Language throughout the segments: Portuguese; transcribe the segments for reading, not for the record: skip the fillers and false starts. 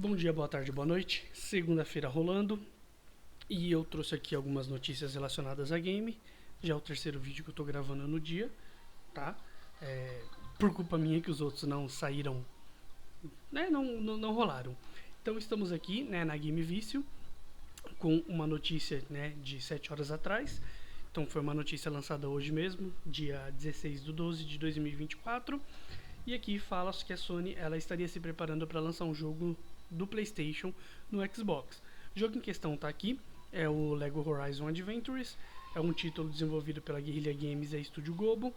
Bom dia, boa tarde, boa noite. Segunda-feira rolando e eu trouxe aqui algumas notícias relacionadas a game. Já é o terceiro vídeo que eu tô gravando no dia, tá? Por culpa minha que os outros não saíram, né? Não rolaram. Então estamos aqui, né, na Game Vício com uma notícia, né, de 7 horas atrás. Então foi uma notícia lançada hoje mesmo, dia 16/12/2024. E aqui fala que a Sony ela estaria se preparando para lançar um jogo do PlayStation no Xbox. O jogo em questão está aqui, é o Lego Horizon Adventures. É um título desenvolvido pela Guerrilla Games e a Estúdio Globo.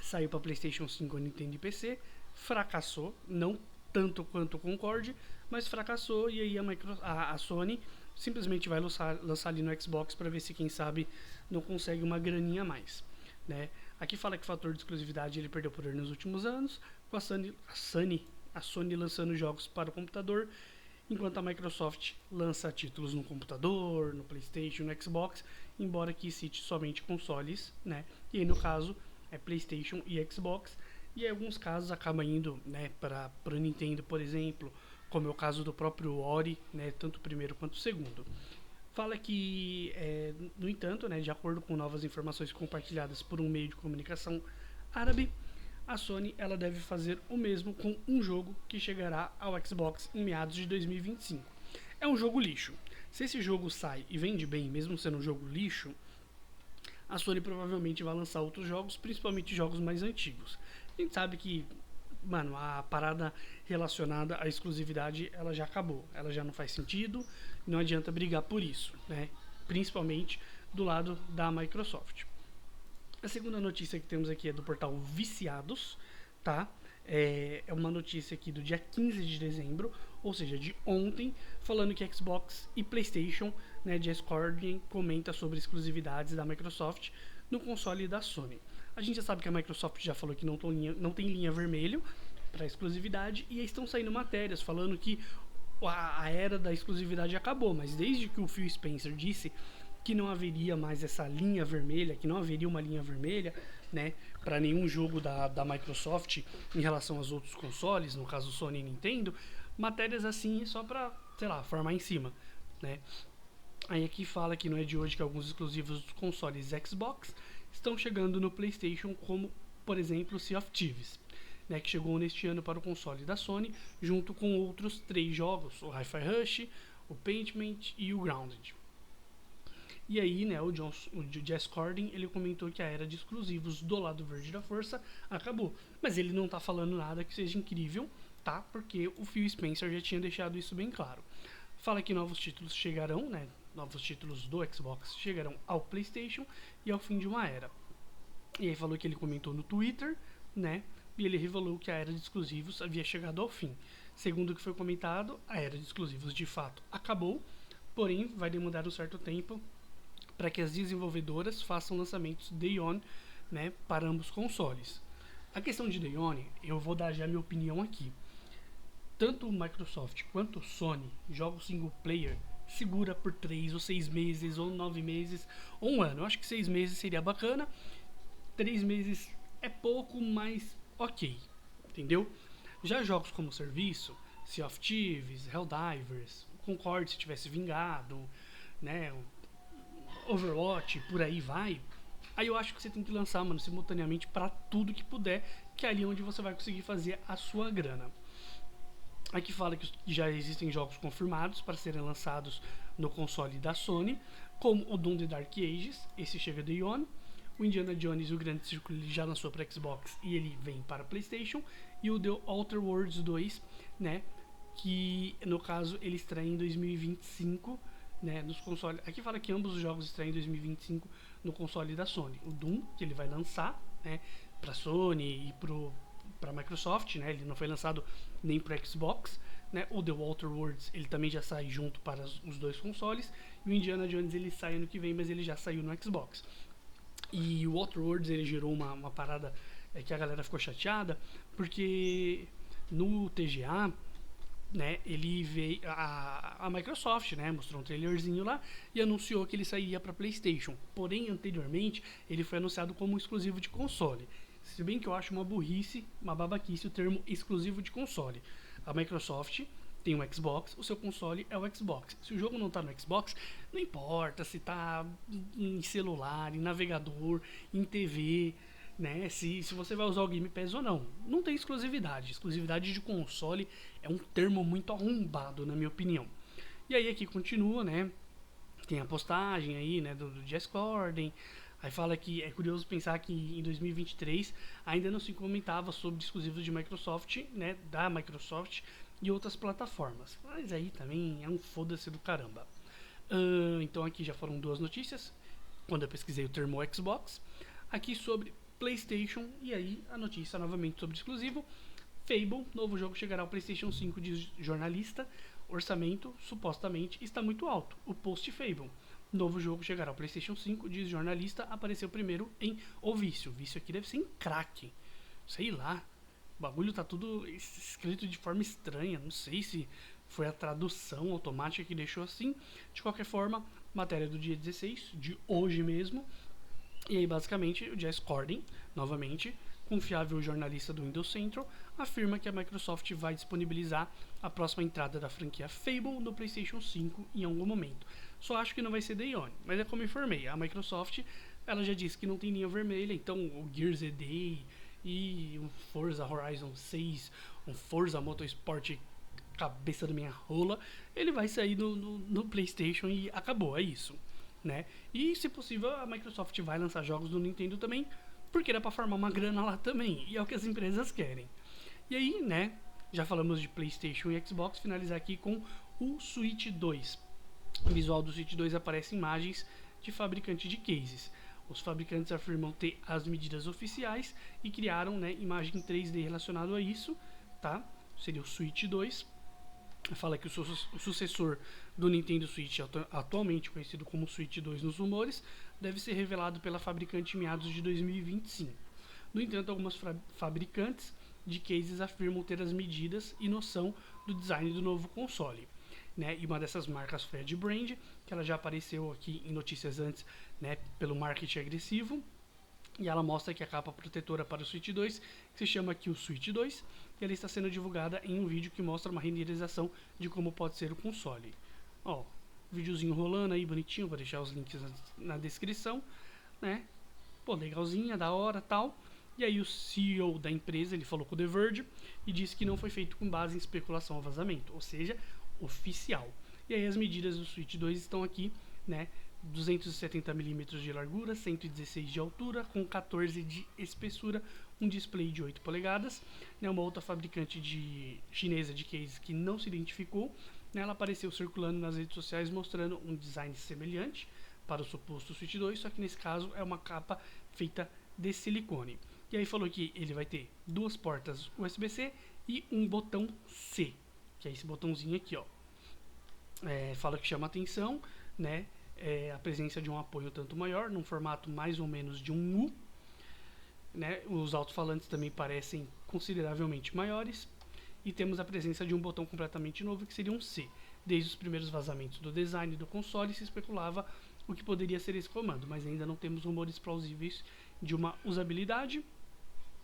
Saiu para PlayStation 5, Nintendo e PC. Fracassou, não tanto quanto o Concorde, mas fracassou. E aí a Sony simplesmente vai lançar ali no Xbox para ver se, quem sabe, não consegue uma graninha a mais, né? Aqui fala que o fator de exclusividade ele perdeu poder nos últimos anos, com a Sony lançando jogos para o computador, enquanto a Microsoft lança títulos no computador, no PlayStation, no Xbox, embora aqui cite somente consoles, né? E aí no caso é PlayStation e Xbox, e em alguns casos acaba indo, né, para o Nintendo, por exemplo, como é o caso do próprio Ori, né, tanto o primeiro quanto o segundo. Fala que, no entanto, né, de acordo com novas informações compartilhadas por um meio de comunicação árabe, a Sony ela deve fazer o mesmo com um jogo que chegará ao Xbox em meados de 2025. É um jogo lixo. Se esse jogo sai e vende bem, mesmo sendo um jogo lixo, a Sony provavelmente vai lançar outros jogos, principalmente jogos mais antigos. A gente sabe que, mano, a parada relacionada à exclusividade, ela já acabou. Ela já não faz sentido, não adianta brigar por isso, né? Principalmente do lado da Microsoft. A segunda notícia que temos aqui é do portal Viciados, tá? É uma notícia aqui do dia 15 de dezembro, ou seja, de ontem, falando que Xbox e PlayStation, né, Jez Corden comenta sobre exclusividades da Microsoft no console da Sony. A gente já sabe que a Microsoft já falou que não tem linha vermelho para exclusividade, e estão saindo matérias falando que a era da exclusividade acabou, mas desde que o Phil Spencer disse que não haveria mais essa linha vermelha, que não haveria uma linha vermelha, né, para nenhum jogo da Microsoft em relação aos outros consoles, no caso Sony e Nintendo, matérias assim só para, sei lá, formar em cima, né? Aí aqui fala que não é de hoje que alguns exclusivos dos consoles Xbox estão chegando no PlayStation, como por exemplo Sea of Thieves, né, que chegou neste ano para o console da Sony, junto com outros 3 jogos, o Hi-Fi Rush, o Paintment e o Grounded. E aí, né, o Jez Corden, ele comentou que a era de exclusivos do lado verde da força acabou. Mas ele não tá falando nada que seja incrível, tá? Porque o Phil Spencer já tinha deixado isso bem claro. Fala que novos títulos chegarão, né? Novos títulos do Xbox chegarão ao PlayStation e ao fim de uma era. E aí falou que ele comentou no Twitter, né? E ele revelou que a era de exclusivos havia chegado ao fim. Segundo o que foi comentado, a era de exclusivos de fato acabou, porém vai demorar um certo tempo para que as desenvolvedoras façam lançamentos Day One, né, para ambos consoles. A questão de Day One, eu vou dar já minha opinião aqui. Tanto o Microsoft quanto o Sony, jogos single player, segura por 3 ou 6 meses, ou 9 meses, ou um ano. Eu acho que 6 meses seria bacana, 3 meses é pouco, mas ok, entendeu? Já jogos como serviço, Sea of Thieves, Helldivers, Concorde se tivesse vingado, né, Overwatch, por aí vai. Aí eu acho que você tem que lançar, mano, simultaneamente para tudo que puder, que é ali onde você vai conseguir fazer a sua grana. Aqui fala que já existem jogos confirmados para serem lançados no console da Sony, como o Doom The Dark Ages, esse chega Day One, o Indiana Jones e o Grande Círculo ele já lançou para Xbox e ele vem para PlayStation, e o The Outer Worlds 2, né, que no caso ele estreia em 2025, né, nos consoles. Aqui fala que ambos os jogos estreiam em 2025 no console da Sony. O Doom, que ele vai lançar, né, para Sony e para Microsoft, né, ele não foi lançado nem para Xbox, né. O The Outer Worlds ele também já sai junto para os dois consoles, e o Indiana Jones ele sai ano que vem, mas ele já saiu no Xbox. E o Outer Worlds ele gerou uma parada que a galera ficou chateada, porque no TGA, né, ele veio a Microsoft, né, mostrou um trailerzinho lá e anunciou que ele sairia para PlayStation. Porém, anteriormente, ele foi anunciado como exclusivo de console. Se bem que eu acho uma burrice, uma babaquice o termo exclusivo de console. A Microsoft, tem um Xbox, o seu console é o Xbox. Se o jogo não está no Xbox, não importa se está em celular, em navegador, em TV, né? Se você vai usar o Game Pass ou não. Não tem exclusividade. Exclusividade de console é um termo muito arrombado, na minha opinião. E aí aqui continua, né? Tem a postagem aí, né, do Jess Corden. Aí fala que é curioso pensar que em 2023 ainda não se comentava sobre exclusivos de Microsoft, né, da Microsoft e outras plataformas. Mas aí também é um foda-se do caramba. Então aqui já foram duas notícias, quando eu pesquisei o termo Xbox. Aqui sobre PlayStation, e aí a notícia novamente sobre exclusivo. Fable, novo jogo chegará ao PlayStation 5, diz jornalista. Orçamento, supostamente, está muito alto. O post Fable. Novo jogo chegará ao PlayStation 5, diz jornalista. Apareceu primeiro em O Vício. O vício aqui deve ser em crack. Sei lá. O bagulho tá tudo escrito de forma estranha. Não sei se foi a tradução automática que deixou assim. De qualquer forma, matéria do dia 16, de hoje mesmo. E aí, basicamente, o Jess Corden, novamente, confiável jornalista do Windows Central, afirma que a Microsoft vai disponibilizar a próxima entrada da franquia Fable no PlayStation 5 em algum momento. Só acho que não vai ser Day One, mas é como informei, a Microsoft ela já disse que não tem linha vermelha, então o Gears of Day e um Forza Horizon 6, um Forza Motorsport cabeça da minha rola, ele vai sair no PlayStation e acabou, é isso. Né? E se possível a Microsoft vai lançar jogos no Nintendo também, porque dá pra farmar uma grana lá também, e é o que as empresas querem. E aí, né, já falamos de PlayStation e Xbox, finalizar aqui com o Switch 2. No visual do Switch 2 aparecem imagens de fabricante de cases. Os fabricantes afirmam ter as medidas oficiais e criaram, né, imagem 3D relacionado a isso, tá? Seria o Switch 2. Fala que o sucessor do Nintendo Switch, atualmente conhecido como Switch 2 nos rumores, deve ser revelado pela fabricante em meados de 2025. No entanto, algumas fabricantes de cases afirmam ter as medidas e noção do design do novo console. Né? E uma dessas marcas foi a de Brand, que ela já apareceu aqui em notícias antes, né, pelo marketing agressivo. E ela mostra que a capa protetora para o Switch 2, que se chama aqui o Switch 2, e ela está sendo divulgada em um vídeo que mostra uma renderização de como pode ser o console. Ó, videozinho rolando aí bonitinho, vou deixar os links na descrição, né? Pô, legalzinha, da hora, tal. E aí o CEO da empresa, ele falou com o The Verge e disse que não foi feito com base em especulação ou vazamento, ou seja, oficial. E aí as medidas do Switch 2 estão aqui, né? 270mm de largura, 116 de altura, com 14 de espessura, um display de 8 polegadas. Né, uma outra fabricante chinesa de cases que não se identificou, né, ela apareceu circulando nas redes sociais mostrando um design semelhante para o suposto Switch 2, só que nesse caso é uma capa feita de silicone. E aí falou que ele vai ter duas portas USB-C e um botão C, que é esse botãozinho aqui, ó. Fala que chama atenção, né? A presença de um apoio tanto maior, num formato mais ou menos de um U. Né? Os alto-falantes também parecem consideravelmente maiores. E temos a presença de um botão completamente novo, que seria um C. Desde os primeiros vazamentos do design do console, se especulava o que poderia ser esse comando, mas ainda não temos rumores plausíveis de uma usabilidade.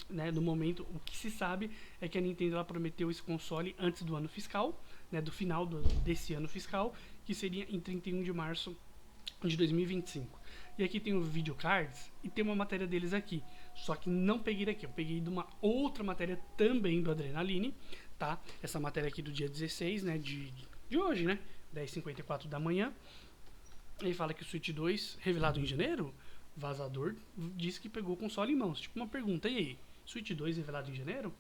Né? No momento, o que se sabe é que a Nintendo ela prometeu esse console antes do ano fiscal, né? Do final desse ano fiscal, que seria em 31 de março de 2025. E aqui tem o videocards e tem uma matéria deles aqui. Só que não peguei daqui, eu peguei de uma outra matéria também do Adrenaline, tá? Essa matéria aqui do dia 16, né, de hoje, né? 10h54 da manhã. Ele fala que o Switch 2, revelado em janeiro, vazador disse que pegou o console em mãos. Tipo uma pergunta, e aí? Switch 2 revelado em janeiro?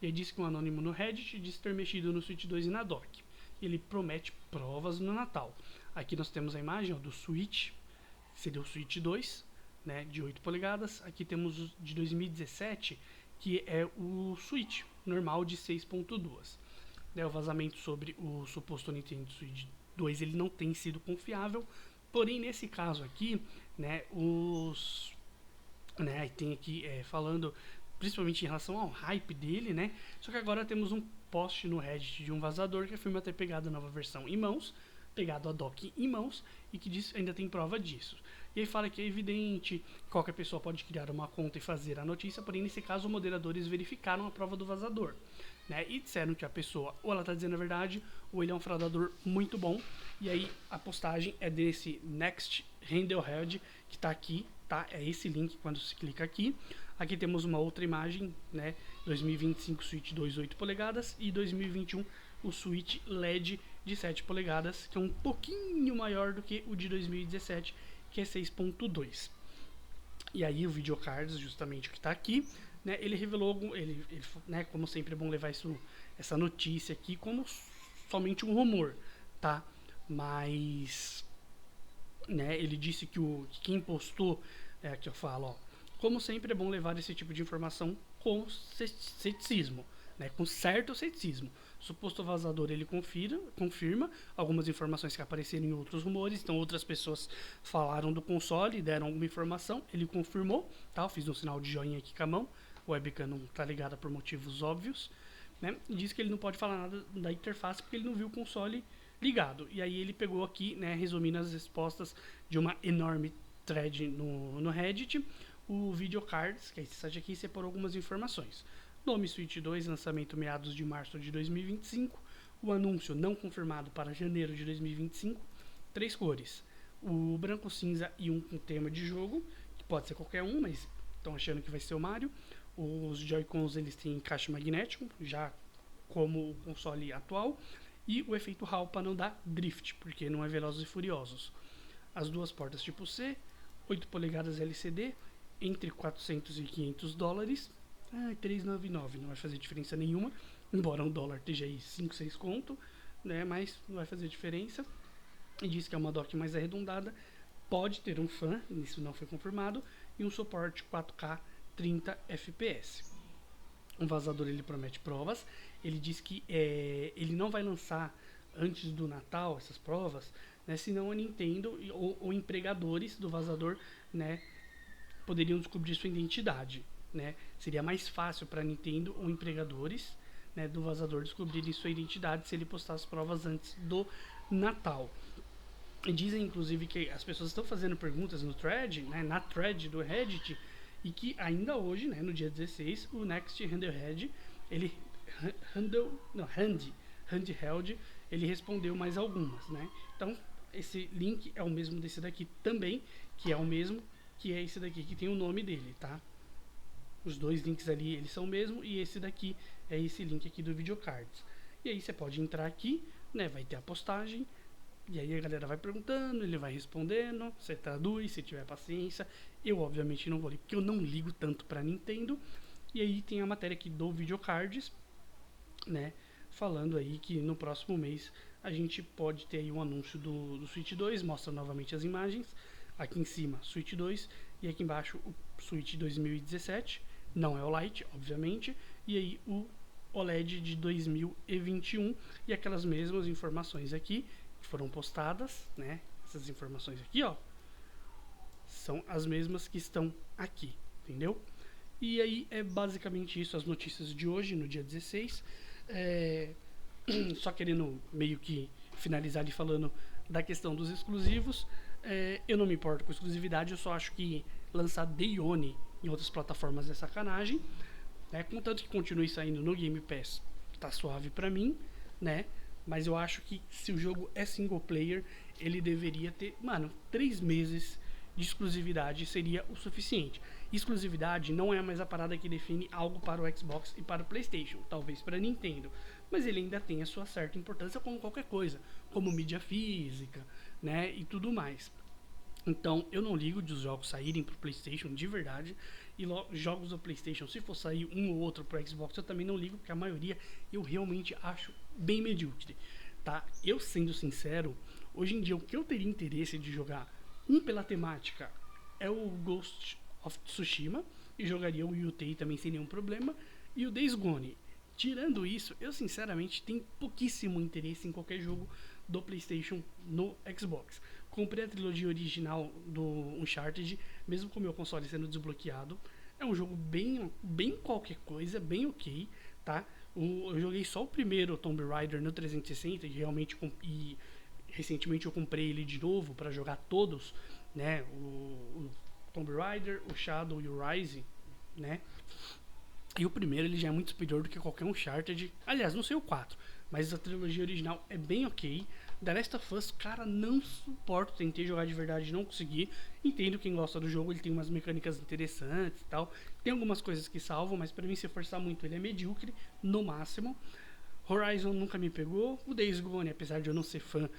E aí disse que um anônimo no Reddit disse ter mexido no Switch 2 e na dock. Ele promete provas no Natal. Aqui nós temos a imagem, ó, do Switch, seria o Switch 2, né, de 8 polegadas. Aqui temos o de 2017, que é o Switch normal de 6.2. Né, o vazamento sobre o suposto Nintendo Switch 2 ele não tem sido confiável, porém nesse caso aqui, né, tem aqui falando principalmente em relação ao hype dele, né? Só que agora temos um post no Reddit de um vazador que afirma ter pegado a nova versão em mãos, pegado a dock em mãos e que diz, ainda tem prova disso. E aí fala que é evidente, qualquer pessoa pode criar uma conta e fazer a notícia, porém nesse caso moderadores verificaram a prova do vazador. né? E disseram que a pessoa ou ela tá dizendo a verdade ou ele é um fraudador muito bom. E aí a postagem é desse Next Handheld que tá aqui, tá? É esse link quando se clica aqui. Aqui temos uma outra imagem, né? 2025 Switch 2 8 polegadas e 2021 o Switch LED de 7 polegadas, que é um pouquinho maior do que o de 2017, que é 6.2. E aí o videocards, justamente o que está aqui, né, ele revelou, né, como sempre é bom levar essa notícia aqui como somente um rumor, tá? Mas, né, ele disse que que quem postou, que eu falo, ó, como sempre é bom levar esse tipo de informação com ceticismo, né, com certo ceticismo. O suposto vazador ele confirma algumas informações que apareceram em outros rumores, então outras pessoas falaram do console e deram alguma informação, ele confirmou, tá? Eu fiz um sinal de joinha aqui com a mão, o webcam não tá ligada por motivos óbvios, né? E diz que ele não pode falar nada da interface porque ele não viu o console ligado. E aí ele pegou aqui, né, resumindo as respostas de uma enorme thread no Reddit, o Videocards, que é esse site aqui, separou algumas informações. Nome Switch 2, lançamento meados de março de 2025. O anúncio não confirmado para janeiro de 2025. 3 cores. O branco, cinza e um com tema de jogo, que pode ser qualquer um, mas estão achando que vai ser o Mario. Os Joy-Cons eles têm encaixe magnético, já como o console atual. E o efeito HAL para não dar drift, porque não é Velozes e Furiosos. As duas portas tipo C, 8 polegadas LCD, entre 400 e 500 dólares. 3,99, não vai fazer diferença nenhuma, embora um dólar esteja aí 5, 6 conto, né, mas não vai fazer diferença. E diz que é uma dock mais arredondada, pode ter um fan, isso não foi confirmado, e um suporte 4K 30 FPS. O vazador ele promete provas, ele diz que ele não vai lançar antes do Natal essas provas, né, senão a Nintendo ou empregadores do vazador, né, poderiam descobrir sua identidade. Né? Seria mais fácil para a Nintendo ou empregadores, né, do vazador descobrirem sua identidade se ele postar as provas antes do Natal. E dizem inclusive que as pessoas estão fazendo perguntas no thread, né, na thread do Reddit, e que ainda hoje, né, no dia 16, o Next Handheld, ele Handheld, ele respondeu mais algumas, né? Então, esse link é o mesmo desse daqui também, que é o mesmo que é esse daqui que tem o nome dele, tá? Os dois links ali, eles são o mesmo, e esse daqui é esse link aqui do Videocards. E aí você pode entrar aqui, né, vai ter a postagem, e aí a galera vai perguntando, ele vai respondendo, você traduz, se tiver paciência. Eu obviamente não vou ler, porque eu não ligo tanto pra Nintendo. E aí tem a matéria aqui do Videocards, né, falando aí que no próximo mês a gente pode ter aí um anúncio do Switch 2, mostra novamente as imagens. Aqui em cima, Switch 2, e aqui embaixo o Switch 2017, não é o Lite, obviamente, e aí o OLED de 2021 e aquelas mesmas informações aqui que foram postadas, né? Essas informações aqui, ó, são as mesmas que estão aqui, entendeu? E aí é basicamente isso as notícias de hoje, no dia 16. Só querendo meio que finalizar ali falando da questão dos exclusivos. Eu não me importo com exclusividade, eu só acho que lançar Day One em outras plataformas é sacanagem, né? Contanto que continue saindo no Game Pass, tá suave pra mim, né? Mas eu acho que se o jogo é single player, ele deveria ter, 3 meses de exclusividade seria o suficiente. Exclusividade não é mais a parada que define algo para o Xbox e para o PlayStation, talvez para a Nintendo, mas ele ainda tem a sua certa importância como qualquer coisa, como mídia física, né, e tudo mais. Então, eu não ligo de os jogos saírem pro PlayStation de verdade. E jogos do PlayStation, se for sair um ou outro pro Xbox, eu também não ligo, porque a maioria eu realmente acho bem medíocre, tá? Eu sendo sincero, hoje em dia o que eu teria interesse de jogar, pela temática, é o Ghost of Tsushima, e jogaria o Yutei também sem nenhum problema, e o Days Gone. Tirando isso, eu sinceramente tenho pouquíssimo interesse em qualquer jogo do PlayStation no Xbox. Comprei a trilogia original do Uncharted, mesmo com o meu console sendo desbloqueado. É um jogo bem qualquer coisa, bem ok, tá? Eu joguei só o primeiro Tomb Raider no 360 e recentemente eu comprei ele de novo para jogar todos, né? O Tomb Raider, o Shadow e o Rise, né? E o primeiro ele já é muito superior do que qualquer Uncharted. Aliás, não sei o 4, mas a trilogia original é bem ok. The Last of Us, cara, não suporto. Tentei jogar de verdade, não consegui. Entendo quem gosta do jogo, ele tem umas mecânicas interessantes e tal. Tem algumas coisas que salvam, mas pra mim, se forçar muito, ele é medíocre, no máximo. Horizon nunca me pegou. O Days Gone, apesar de eu não ser fã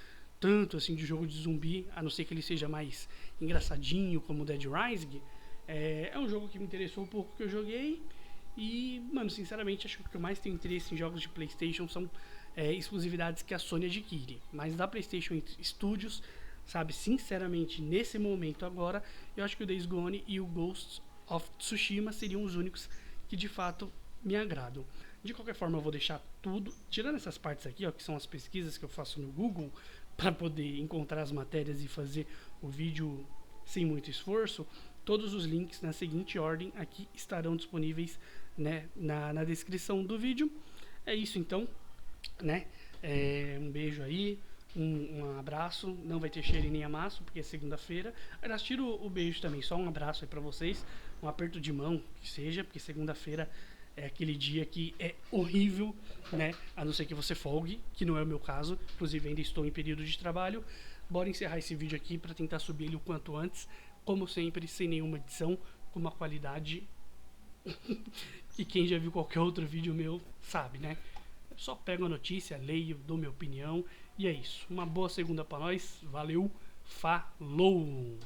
tanto assim de jogo de zumbi, a não ser que ele seja mais engraçadinho como o Dead Rising, é um jogo que me interessou um pouco que eu joguei. E, mano, sinceramente, acho que o que eu mais tenho interesse em jogos de PlayStation são exclusividades que a Sony adquire. Mas da PlayStation Studios, sabe, sinceramente, nesse momento agora, eu acho que o Days Gone e o Ghost of Tsushima seriam os únicos que de fato me agradam. De qualquer forma, eu vou deixar tudo, tirando essas partes aqui, ó, que são as pesquisas que eu faço no Google para poder encontrar as matérias e fazer o vídeo sem muito esforço. Todos os links na seguinte ordem aqui estarão disponíveis, né, na descrição do vídeo. É isso então, né? Um beijo aí, um abraço. Não vai ter cheiro e nem amasso, porque é segunda-feira. Aliás, tiro o beijo também, só um abraço aí pra vocês. Um aperto de mão, que seja, porque segunda-feira é aquele dia que é horrível, né? A não ser que você folgue, que não é o meu caso. Inclusive, ainda estou em período de trabalho. Bora encerrar esse vídeo aqui para tentar subir ele o quanto antes. Como sempre, sem nenhuma edição, com uma qualidade que quem já viu qualquer outro vídeo meu sabe, né? Só pego a notícia, leio, dou minha opinião e é isso. Uma boa segunda pra nós. Valeu, falou!